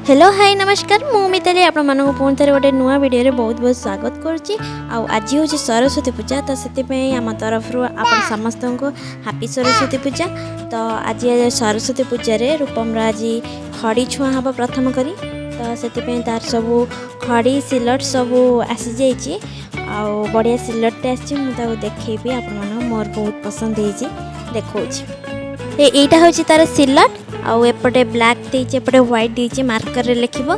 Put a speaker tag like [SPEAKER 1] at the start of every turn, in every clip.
[SPEAKER 1] Hello hi नमस्कार मु मिताली आपण मानक पुणी थे गोटे नुआ वीडियो रे बहुत बहुत स्वागत करुच्ची। आज हूँ सरस्वती पूजा तो से आम तरफ आपण समस्त को हापी सरस्वती पूजा। तो आज सरस्वती पूजा रे रूपम आज खड़ी छुआ हम प्रथम करी तो से तार सब खड़ी सिलट सब आसी जाइए आउ बढ़िया सिलटे आसी मुझे देखी आपण मोर बहुत पसंद है देखा यहाँ हूँ तार सिलट आउ एपटे ब्लैक देचे एपटे व्हाइट देचे मार्कर रे लिखिबो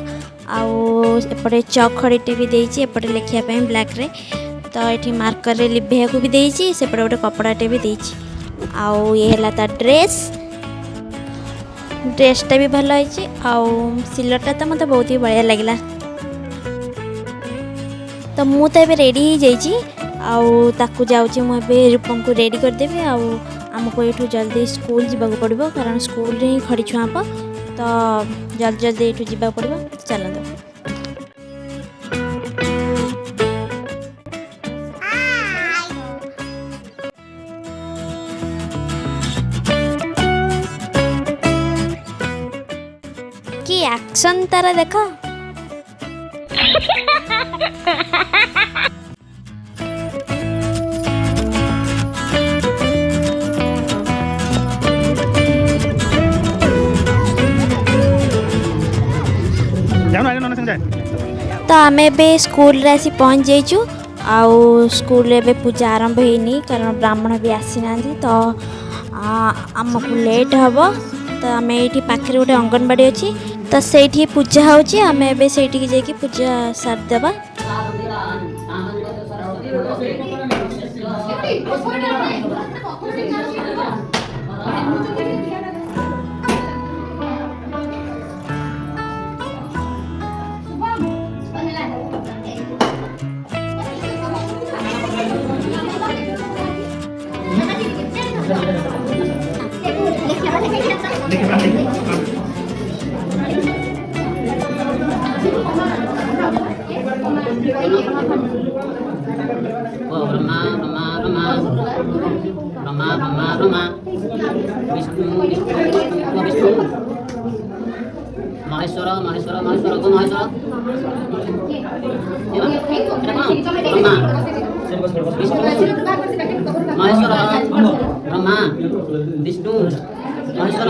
[SPEAKER 1] आउ एपटे चक खड़ीटे भी देचे एपटे लिखिया पे ब्लैक रे तो एठी मार्कर रे लिभेया को भी देची सेपटे गोटे कपड़ाटे भी देची आउ ये हला ता ड्रेसटा भी भल होइची आउ सिलटा तो मते बहुत ही बढ़िया लागला। तो मु तो एबे रेडी ही जाइची आउ ताकू जाउची मु एबे रूपम को रेडी कर देबे आउ आमको ये जल्दी स्कूल जावाक पड़ो कारण स्कूल रे ही खड़ी छुआ तो जल्दी जल्दी ये जावाक पड़ो चलते। कि एक्शन तारा देखो तो आम ए स्कूल रे आसी पहुँच जाइचु आउ स्कूल रे पूजा आरंभ होनी कारण ब्राह्मण भी आसी ना तो आमको लेट हम तो आम ये पाखे गोटे अंगनवाड़ी अच्छी तो से पूजा होची आम ए से जाकि पूजा सारदेवा।
[SPEAKER 2] महेश्वर महेश्वर महेश्वर को महेश्वर महेश्वर ब्रह्मा विष्णु महेश्वर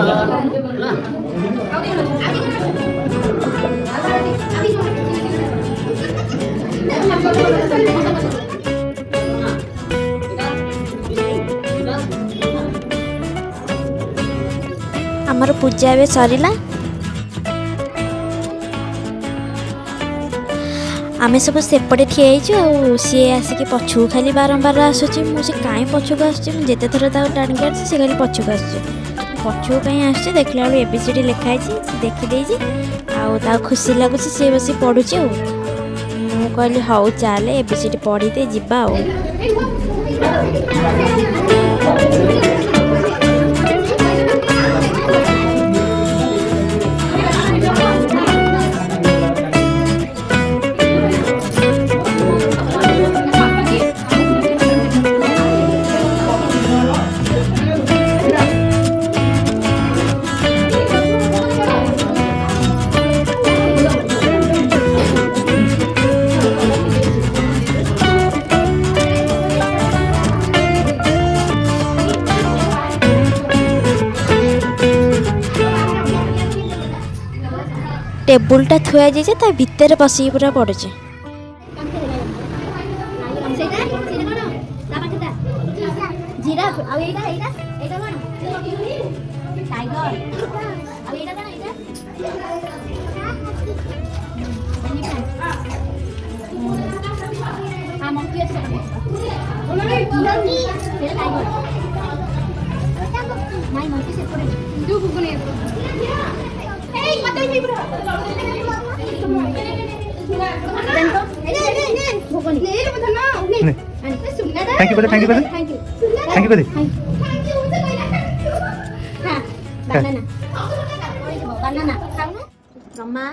[SPEAKER 1] आमर पूजा ए सरीला आमे सब सेपटे ठिया सी आसिक पछू खाली बारंबार आसूँ मुझे कहीं पछक आसते थर टाणी सी खाली पछक आसू कहीं आस देखला बेलू एबीसीडी लिखाई देखीदे आ खुशी लगुच सी बस पढ़ुची मु कहली हौ चल एबीसीडी पढ़ीदे जीवा टेबुलटा थुआ जाइए ता भितर बसिक पूरा पड़े
[SPEAKER 3] thank you thank you thank you
[SPEAKER 1] बनाना ब्रह्मा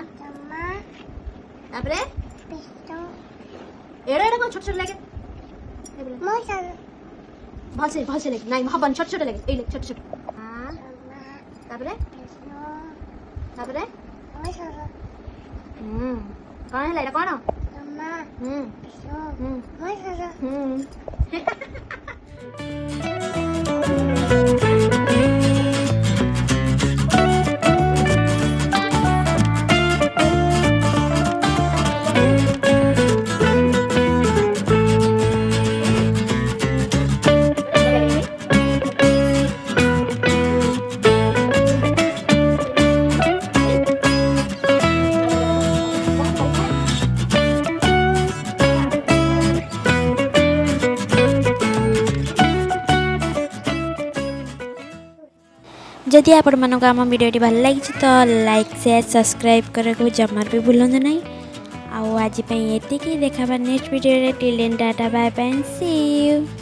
[SPEAKER 1] तापरे एड़ा एड़ा छोट छोट लगे भलसे भलसे लगे नहीं हबन छोट छोट लगे ए ले छोट छोट हां तापरे तापरे କ'ଣ ହେଲା ଏଇଟା କ'ଣ? ହୁଁ ହୁଁ। जदि आपण मानक आम वीडियो भल लगी तो लाइक शेयर सब्सक्राइब करने को जमार भी भूलु नहीं। आज ये देखा next video till then tata bye bye see you.